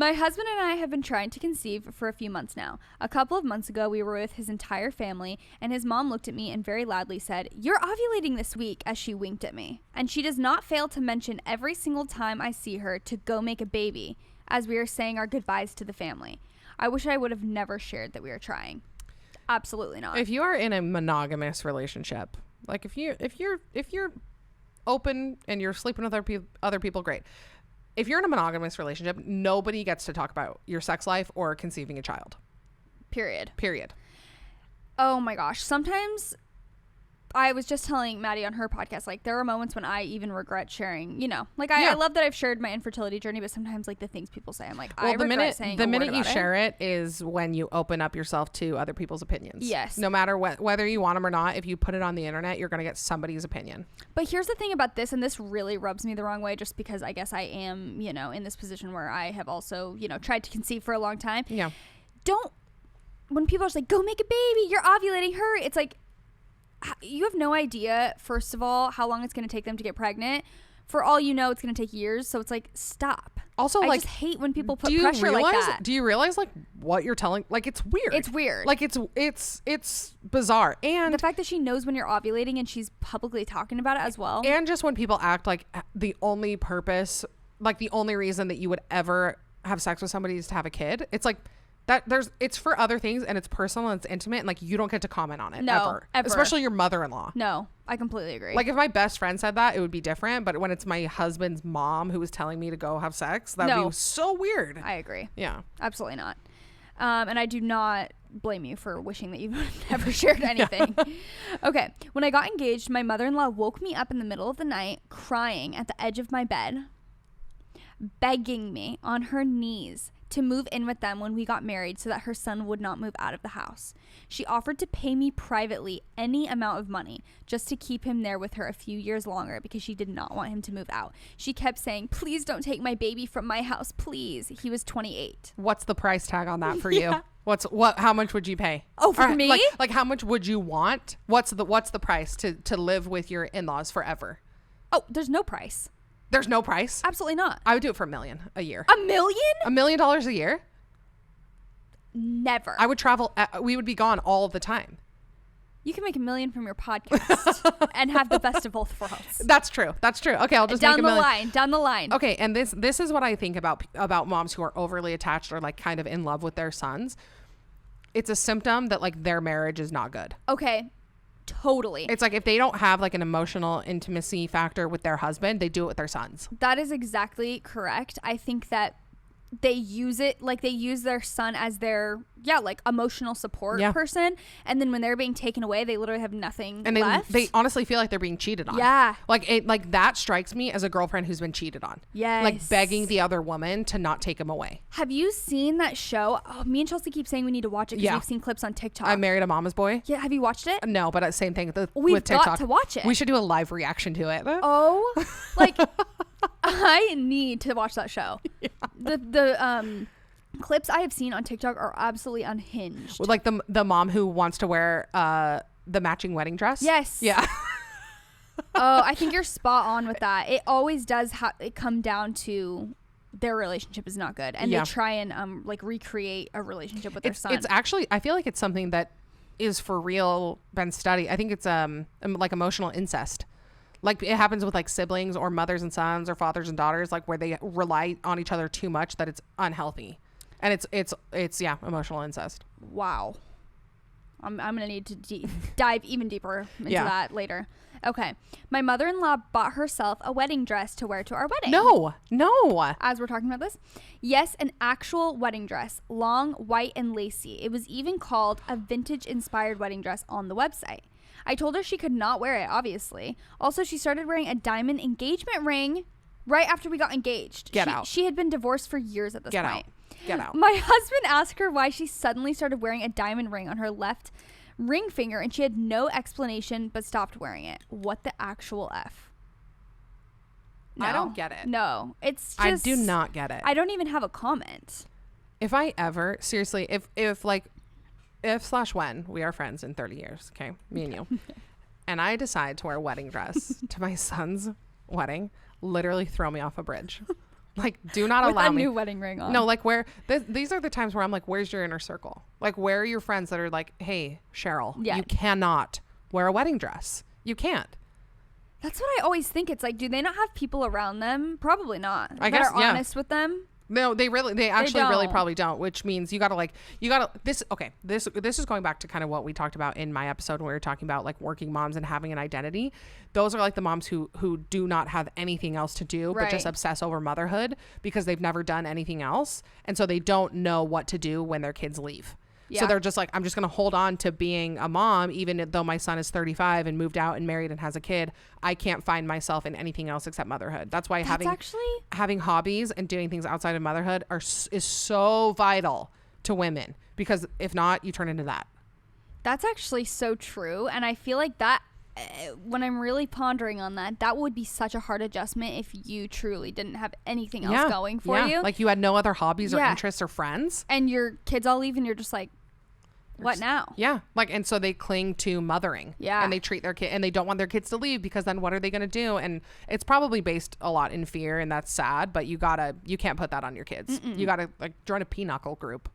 My husband and I have been trying to conceive for a few months now. A couple of months ago, we were with his entire family, and his mom looked at me and very loudly said, "You're ovulating this week," as she winked at me. And she does not fail to mention every single time I see her to go make a baby, as we are saying our goodbyes to the family. I wish I would have never shared that we are trying. Absolutely not. If you are in a monogamous relationship, like if you're open and you're sleeping with other people, great. If you're in a monogamous relationship, nobody gets to talk about your sex life or conceiving a child. Period. Oh my gosh. Sometimes I was just telling Maddie on her podcast, like, there are moments when I even regret sharing, like, I love that I've shared my infertility journey, but sometimes, like, the things people say, I'm like, well, I regret saying the minute you share it is when you open up yourself to other people's opinions. Yes. No matter whether you want them or not, if you put it on the internet, you're going to get somebody's opinion. But here's the thing about this, and this really rubs me the wrong way, just because I guess I am, in this position where I have also, tried to conceive for a long time. Yeah. When people are just like, go make a baby, you're ovulating, hurry. It's like, you have no idea, first of all, how long it's going to take them to get pregnant. For all you know, it's going to take years. So it's like, stop. Also, I just hate when people put pressure like that. Do you realize, like, what you're telling? Like, it's weird. It's weird. Like, it's bizarre. And the fact that she knows when you're ovulating and she's publicly talking about it as well. And just when people act like the only purpose, like the only reason that you would ever have sex with somebody is to have a kid. It's like, it's for other things and it's personal and it's intimate and like you don't get to comment on it ever. Especially your mother-in-law. No, I completely agree. Like if my best friend said that, it would be different, but when it's my husband's mom who was telling me to go have sex, that would be so weird. I agree. Yeah, absolutely not. And I do not blame you for wishing that you never shared anything. Okay, when I got engaged, my mother-in-law woke me up in the middle of the night crying at the edge of my bed, begging me on her knees to move in with them when we got married so that her son would not move out of the house. She offered to pay me privately any amount of money just to keep him there with her a few years longer because she did not want him to move out. She kept saying, "Please don't take my baby from my house, please." He was 28. What's the price tag on that for you? How much would you pay? Oh, for me? Like how much would you want? What's the price to live with your in-laws forever? Oh, there's no price. There's no price? Absolutely not. I would do it for $1 million a year. $1 million? $1 million a year? Never. I would travel. We would be gone all the time. You can make $1 million from your podcast and have the best of both worlds. That's true. Okay, I'll just make $1 million. Down the line. Okay, and this is what I think about moms who are overly attached or like kind of in love with their sons. It's a symptom that like their marriage is not good. Okay. Totally. It's like if they don't have like an emotional intimacy factor with their husband, they do it with their sons. That is exactly correct. I think that they use their son as their like emotional support person, and then when they're being taken away, they literally have nothing left. They honestly feel like they're being cheated on. Like that strikes me as a girlfriend who's been cheated on. Yes. Like begging the other woman to not take him away. Have you seen that show? Oh, me and Chelsey keep saying we need to watch it because we've seen clips on TikTok. I Married a Mama's Boy. Yeah, have you watched it? No, but same thing We've with TikTok. got to watch it. We should do a live reaction to it. Oh, like I need to watch that show. Yeah. The clips I have seen on TikTok are absolutely unhinged. With like the mom who wants to wear the matching wedding dress. Yes. Yeah. Oh, I think you're spot on with that. It always does it come down to their relationship is not good, and they try and like recreate a relationship with their son. It's actually, I feel like it's something that is for real been studied. I think it's like emotional incest. Like it happens with like siblings or mothers and sons or fathers and daughters, like where they rely on each other too much that it's unhealthy. And it's emotional incest. Wow. I'm going to need to dive even deeper into that later. Okay. My mother-in-law bought herself a wedding dress to wear to our wedding. No. As we're talking about this. Yes, an actual wedding dress. Long, white, and lacy. It was even called a vintage-inspired wedding dress on the website. I told her she could not wear it, obviously. Also, she started wearing a diamond engagement ring right after we got engaged. Get out. She had been divorced for years at this point. Get out. My husband asked her why she suddenly started wearing a diamond ring on her left ring finger, and she had no explanation but stopped wearing it. What the actual F? No. I don't get it. No. It's just... I do not get it. I don't even have a comment. If I ever... Seriously, if/when we are friends in 30 years, okay, me and you, and I decide to wear a wedding dress to my son's wedding, literally throw me off a bridge. Like, do not With allow a me. new wedding ring on. No, like these are the times where I'm like, where's your inner circle? Like, where are your friends that are like, hey, Cheryl, you cannot wear a wedding dress. You can't. That's what I always think. It's like, do they not have people around them? Probably not. I guess, that are honest with them. No, they actually really probably don't, which means this is going back to kind of what we talked about in my episode when we were talking about like working moms and having an identity. Those are like the moms who do not have anything else to do, but just obsess over motherhood because they've never done anything else. And so they don't know what to do when their kids leave. Yeah. So they're just like, I'm just going to hold on to being a mom, even though my son is 35 and moved out and married and has a kid. I can't find myself in anything else except motherhood. That's why having hobbies and doing things outside of motherhood is so vital to women, because if not, you turn into that. That's actually so true. And I feel like that when I'm really pondering on that would be such a hard adjustment if you truly didn't have anything else going for you. Like you had no other hobbies or interests or friends. And your kids all leave and you're just like, what now? Yeah. Like, and so they cling to mothering. Yeah. And they treat their kid and they don't want their kids to leave because then what are they going to do? And it's probably based a lot in fear, and that's sad, but you can't put that on your kids. You got to like join a pinochle group.